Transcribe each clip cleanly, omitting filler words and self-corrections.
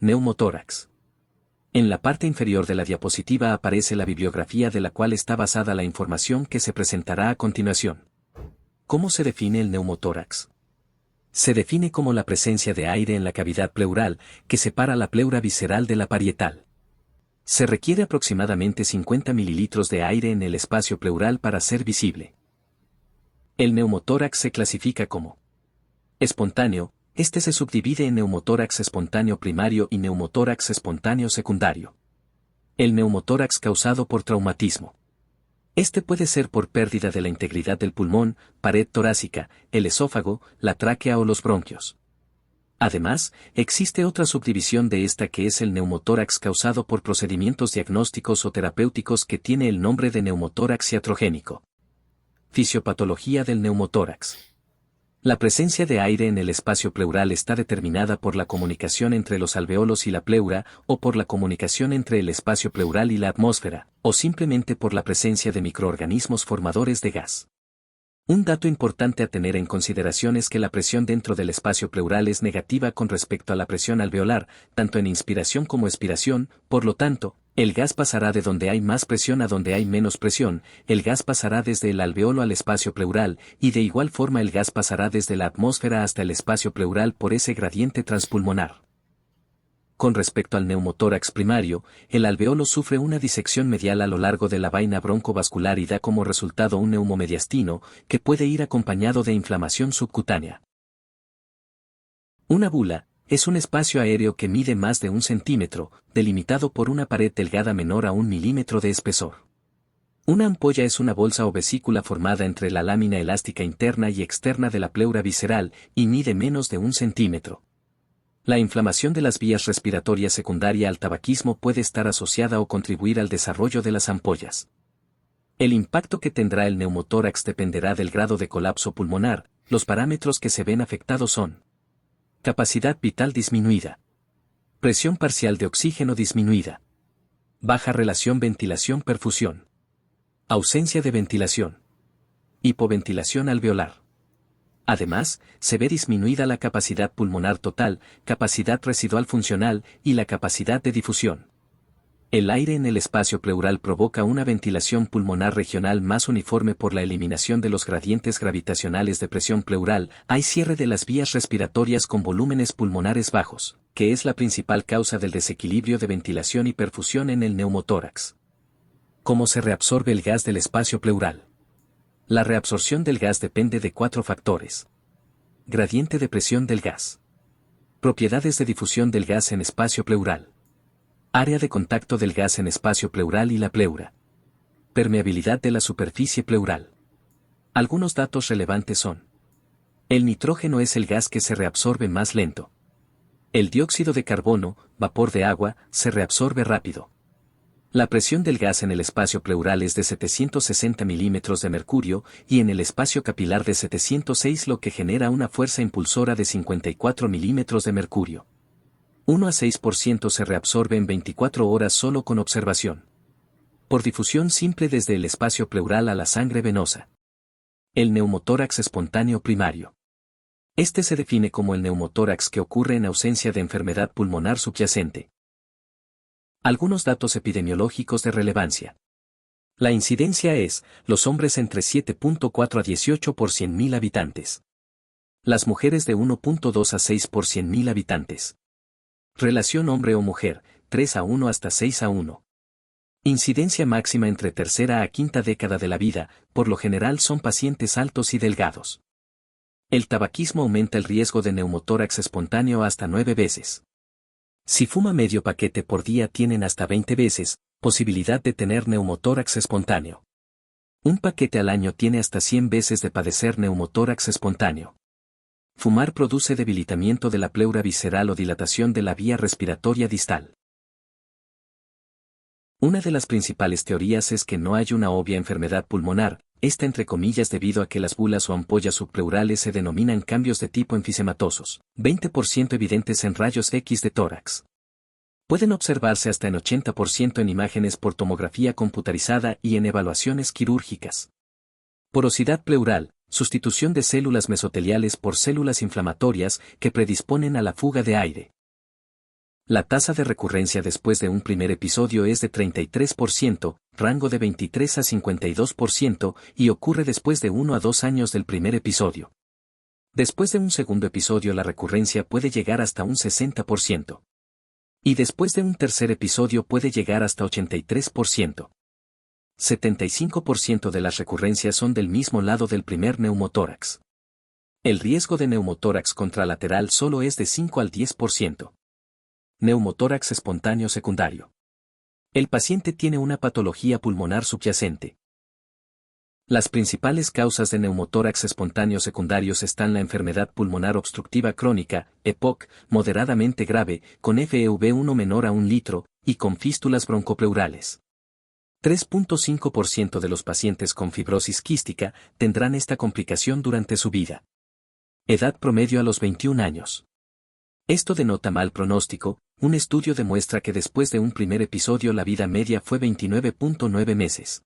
neumotórax. En la parte inferior de la diapositiva aparece la bibliografía de la cual está basada la información que se presentará a continuación. ¿Cómo se define el neumotórax? Se define como la presencia de aire en la cavidad pleural, que separa la pleura visceral de la parietal. Se requiere aproximadamente 50 mililitros de aire en el espacio pleural para ser visible. El neumotórax se clasifica como espontáneo. Este se subdivide en neumotórax espontáneo primario y neumotórax espontáneo secundario. El neumotórax causado por traumatismo. Este puede ser por pérdida de la integridad del pulmón, pared torácica, el esófago, la tráquea o los bronquios. Además, existe otra subdivisión de esta que es el neumotórax causado por procedimientos diagnósticos o terapéuticos que tiene el nombre de neumotórax iatrogénico. Fisiopatología del neumotórax. La presencia de aire en el espacio pleural está determinada por la comunicación entre los alveolos y la pleura, o por la comunicación entre el espacio pleural y la atmósfera, o simplemente por la presencia de microorganismos formadores de gas. Un dato importante a tener en consideración es que la presión dentro del espacio pleural es negativa con respecto a la presión alveolar, tanto en inspiración como expiración, por lo tanto, el gas pasará de donde hay más presión a donde hay menos presión, el gas pasará desde el alveolo al espacio pleural, y de igual forma el gas pasará desde la atmósfera hasta el espacio pleural por ese gradiente transpulmonar. Con respecto al neumotórax primario, el alveolo sufre una disección medial a lo largo de la vaina broncovascular y da como resultado un neumomediastino, que puede ir acompañado de inflamación subcutánea. Una bula es un espacio aéreo que mide más de 1 centímetro, delimitado por una pared delgada menor a 1 milímetro de espesor. Una ampolla es una bolsa o vesícula formada entre la lámina elástica interna y externa de la pleura visceral, y mide menos de 1 centímetro. La inflamación de las vías respiratorias secundaria al tabaquismo puede estar asociada o contribuir al desarrollo de las ampollas. El impacto que tendrá el neumotórax dependerá del grado de colapso pulmonar. Los parámetros que se ven afectados son: capacidad vital disminuida, presión parcial de oxígeno disminuida, baja relación ventilación-perfusión, ausencia de ventilación, hipoventilación alveolar. Además, se ve disminuida la capacidad pulmonar total, capacidad residual funcional y la capacidad de difusión. El aire en el espacio pleural provoca una ventilación pulmonar regional más uniforme por la eliminación de los gradientes gravitacionales de presión pleural. Hay cierre de las vías respiratorias con volúmenes pulmonares bajos, que es la principal causa del desequilibrio de ventilación y perfusión en el neumotórax. ¿Cómo se reabsorbe el gas del espacio pleural? La reabsorción del gas depende de 4 factores. Gradiente de presión del gas. Propiedades de difusión del gas en espacio pleural. Área de contacto del gas en espacio pleural y la pleura. Permeabilidad de la superficie pleural. Algunos datos relevantes son: el nitrógeno es el gas que se reabsorbe más lento. El dióxido de carbono, vapor de agua, se reabsorbe rápido. La presión del gas en el espacio pleural es de 760 milímetros de mercurio y en el espacio capilar de 706, lo que genera una fuerza impulsora de 54 milímetros de mercurio. 1 a 6% se reabsorbe en 24 horas solo con observación. Por difusión simple desde el espacio pleural a la sangre venosa. El neumotórax espontáneo primario. Este se define como el neumotórax que ocurre en ausencia de enfermedad pulmonar subyacente. Algunos datos epidemiológicos de relevancia. La incidencia es: los hombres entre 7.4 a 18 por 100.000 habitantes. Las mujeres de 1.2 a 6 por 100.000 habitantes. Relación hombre o mujer, 3 a 1 hasta 6 a 1. Incidencia máxima entre tercera a quinta década de la vida, por lo general son pacientes altos y delgados. El tabaquismo aumenta el riesgo de neumotórax espontáneo hasta 9 veces. Si fuma medio paquete por día tienen hasta 20 veces posibilidad de tener neumotórax espontáneo. Un paquete al año tiene hasta 100 veces de padecer neumotórax espontáneo. Fumar produce debilitamiento de la pleura visceral o dilatación de la vía respiratoria distal. Una de las principales teorías es que no hay una obvia enfermedad pulmonar, esta entre comillas debido a que las bulas o ampollas subpleurales se denominan cambios de tipo enfisematosos, 20% evidentes en rayos X de tórax. Pueden observarse hasta en 80% en imágenes por tomografía computarizada y en evaluaciones quirúrgicas. Porosidad pleural, sustitución de células mesoteliales por células inflamatorias que predisponen a la fuga de aire. La tasa de recurrencia después de un primer episodio es de 33%, rango de 23 a 52% y ocurre después de 1 a 2 años del primer episodio. Después de un segundo episodio la recurrencia puede llegar hasta un 60%. Y después de un tercer episodio puede llegar hasta 83%. 75% de las recurrencias son del mismo lado del primer neumotórax. El riesgo de neumotórax contralateral solo es de 5 al 10%. Neumotórax espontáneo secundario. El paciente tiene una patología pulmonar subyacente. Las principales causas de neumotórax espontáneo secundarios están la enfermedad pulmonar obstructiva crónica, EPOC, moderadamente grave, con FEV1 menor a 1 litro, y con fístulas broncopleurales. 3.5% de los pacientes con fibrosis quística tendrán esta complicación durante su vida. Edad promedio a los 21 años. Esto denota mal pronóstico. Un estudio demuestra que después de un primer episodio la vida media fue 29.9 meses.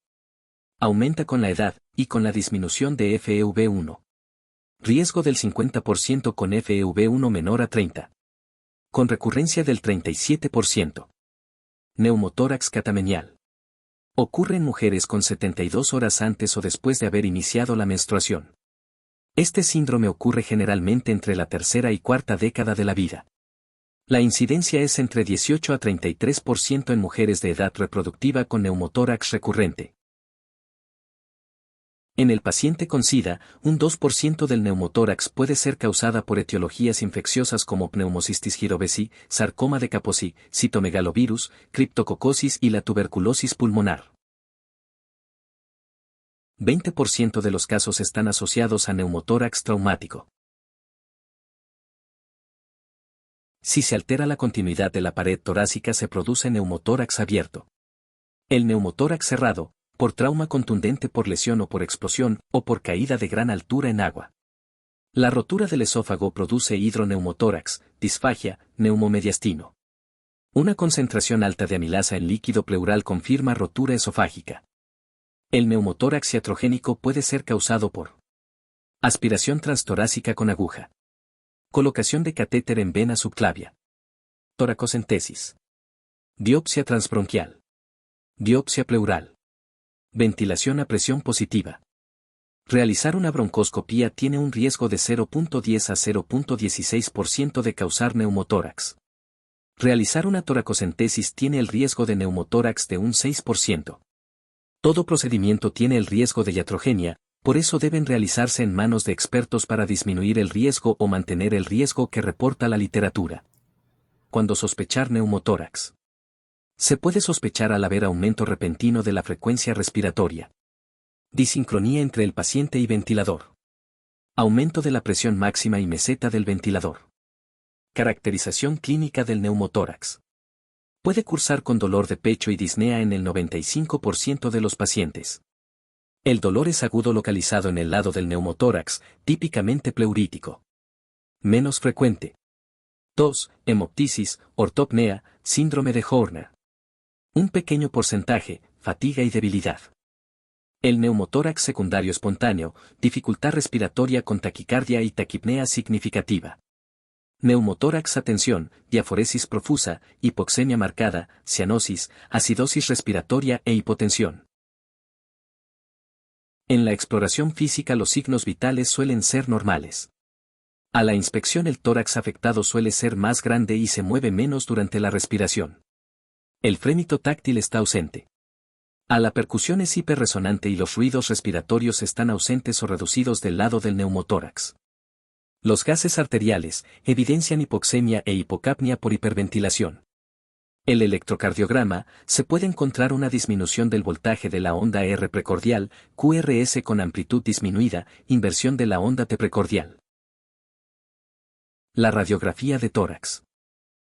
Aumenta con la edad, y con la disminución de FEV1. Riesgo del 50% con FEV1 menor a 30. Con recurrencia del 37%. Neumotórax catamenial. Ocurre en mujeres con 72 horas antes o después de haber iniciado la menstruación. Este síndrome ocurre generalmente entre la tercera y cuarta década de la vida. La incidencia es entre 18 a 33% en mujeres de edad reproductiva con neumotórax recurrente. En el paciente con SIDA, un 2% del neumotórax puede ser causada por etiologías infecciosas como pneumocystis jirovecii, sarcoma de Kaposi, citomegalovirus, criptococosis y la tuberculosis pulmonar. 20% de los casos están asociados a neumotórax traumático. Si se altera la continuidad de la pared torácica se produce neumotórax abierto. El neumotórax cerrado, por trauma contundente por lesión o por explosión, o por caída de gran altura en agua. La rotura del esófago produce hidroneumotórax, disfagia, neumomediastino. Una concentración alta de amilasa en líquido pleural confirma rotura esofágica. El neumotórax iatrogénico puede ser causado por aspiración transtorácica con aguja. Colocación de catéter en vena subclavia. Toracocentesis. Biopsia transbronquial. Biopsia pleural. Ventilación a presión positiva. Realizar una broncoscopía tiene un riesgo de 0.10 a 0.16% de causar neumotórax. Realizar una toracocentesis tiene el riesgo de neumotórax de un 6%. Todo procedimiento tiene el riesgo de iatrogenia, por eso deben realizarse en manos de expertos para disminuir el riesgo o mantener el riesgo que reporta la literatura. Cuando sospechar neumotórax. Se puede sospechar al haber aumento repentino de la frecuencia respiratoria. Disincronía entre el paciente y ventilador. Aumento de la presión máxima y meseta del ventilador. Caracterización clínica del neumotórax. Puede cursar con dolor de pecho y disnea en el 95% de los pacientes. El dolor es agudo localizado en el lado del neumotórax, típicamente pleurítico. Menos frecuente. Tos, hemoptisis, ortopnea, síndrome de Horner. Un pequeño porcentaje, fatiga y debilidad. El neumotórax secundario espontáneo, dificultad respiratoria con taquicardia y taquipnea significativa. Neumotórax atención, diaforesis profusa, hipoxemia marcada, cianosis, acidosis respiratoria e hipotensión. En la exploración física los signos vitales suelen ser normales. A la inspección el tórax afectado suele ser más grande y se mueve menos durante la respiración. El frémito táctil está ausente. A la percusión es hiperresonante y los ruidos respiratorios están ausentes o reducidos del lado del neumotórax. Los gases arteriales evidencian hipoxemia e hipocapnia por hiperventilación. El electrocardiograma, se puede encontrar una disminución del voltaje de la onda R precordial, QRS con amplitud disminuida, inversión de la onda T precordial. La radiografía de tórax.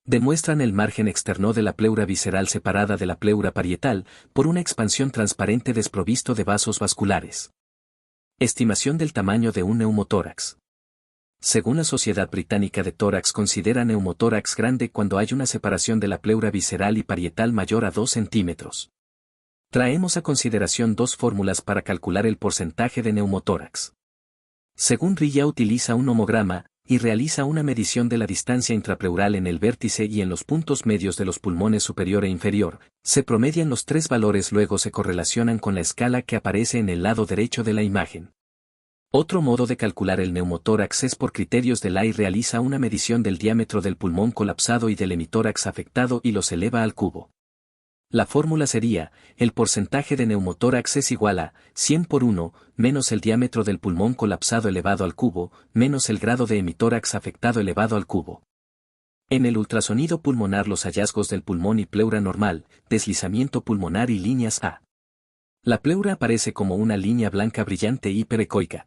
Demuestran el margen externo de la pleura visceral separada de la pleura parietal, por una expansión transparente desprovisto de vasos vasculares. Estimación del tamaño de un neumotórax. Según la Sociedad Británica de Tórax considera neumotórax grande cuando hay una separación de la pleura visceral y parietal mayor a 2 centímetros. Traemos a consideración dos fórmulas para calcular el porcentaje de neumotórax. Según Rilla utiliza un homograma, y realiza una medición de la distancia intrapleural en el vértice y en los puntos medios de los pulmones superior e inferior. Se promedian los tres valores, luego se correlacionan con la escala que aparece en el lado derecho de la imagen. Otro modo de calcular el neumotórax es por criterios de Lay. Realiza una medición del diámetro del pulmón colapsado y del hemitórax afectado y los eleva al cubo. La fórmula sería, el porcentaje de neumotórax es igual a 100 por 1, menos el diámetro del pulmón colapsado elevado al cubo, menos el grado de hemitórax afectado elevado al cubo. En el ultrasonido pulmonar, los hallazgos del pulmón y pleura normal, deslizamiento pulmonar y líneas A. La pleura aparece como una línea blanca brillante hiperecoica.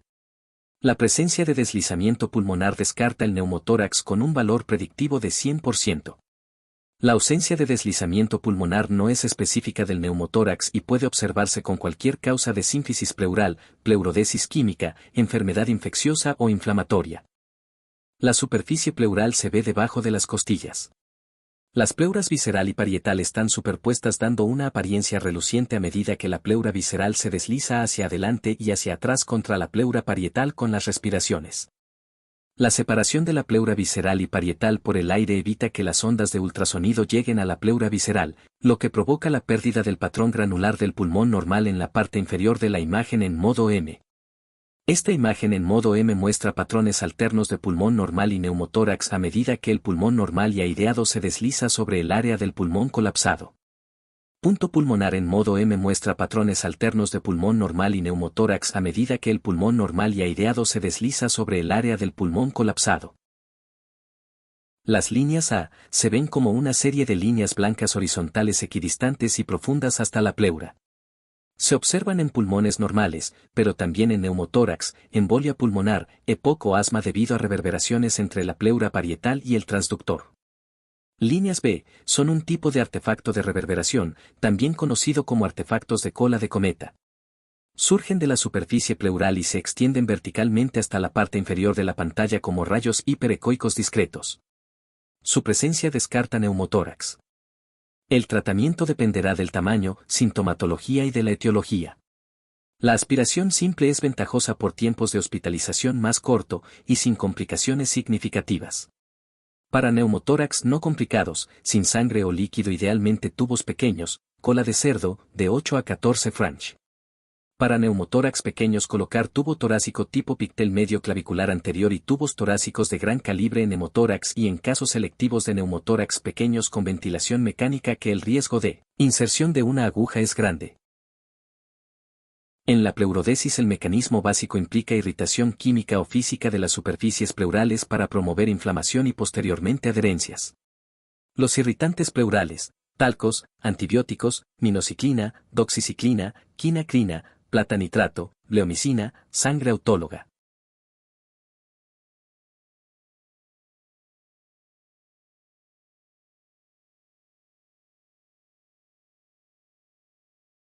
La presencia de deslizamiento pulmonar descarta el neumotórax con un valor predictivo de 100%. La ausencia de deslizamiento pulmonar no es específica del neumotórax y puede observarse con cualquier causa de sínfisis pleural, pleurodesis química, enfermedad infecciosa o inflamatoria. La superficie pleural se ve debajo de las costillas. Las pleuras visceral y parietal están superpuestas, dando una apariencia reluciente a medida que la pleura visceral se desliza hacia adelante y hacia atrás contra la pleura parietal con las respiraciones. La separación de la pleura visceral y parietal por el aire evita que las ondas de ultrasonido lleguen a la pleura visceral, lo que provoca la pérdida del patrón granular del pulmón normal en la parte inferior de la imagen en modo M. Esta imagen en modo M muestra patrones alternos de pulmón normal y neumotórax a medida que el pulmón normal y aireado se desliza sobre el área del pulmón colapsado. Punto pulmonar en modo M muestra patrones alternos de pulmón normal y neumotórax a medida que el pulmón normal y aireado se desliza sobre el área del pulmón colapsado. Las líneas A se ven como una serie de líneas blancas horizontales equidistantes y profundas hasta la pleura. Se observan en pulmones normales, pero también en neumotórax, embolia pulmonar, EPOC o asma debido a reverberaciones entre la pleura parietal y el transductor. Líneas B son un tipo de artefacto de reverberación, también conocido como artefactos de cola de cometa. Surgen de la superficie pleural y se extienden verticalmente hasta la parte inferior de la pantalla como rayos hiperecoicos discretos. Su presencia descarta neumotórax. El tratamiento dependerá del tamaño, sintomatología y de la etiología. La aspiración simple es ventajosa por tiempos de hospitalización más corto y sin complicaciones significativas. Para neumotórax no complicados, sin sangre o líquido, idealmente tubos pequeños, cola de cerdo, de 8 a 14 French. Para neumotórax pequeños, colocar tubo torácico tipo pictel medio clavicular anterior y tubos torácicos de gran calibre en hemotórax, y en casos selectivos de neumotórax pequeños con ventilación mecánica que el riesgo de inserción de una aguja es grande. En la pleurodesis, el mecanismo básico implica irritación química o física de las superficies pleurales para promover inflamación y posteriormente adherencias. Los irritantes pleurales, talcos, antibióticos, minoxiclina, doxiciclina, quinacrina, platanitrato, bleomicina, sangre autóloga.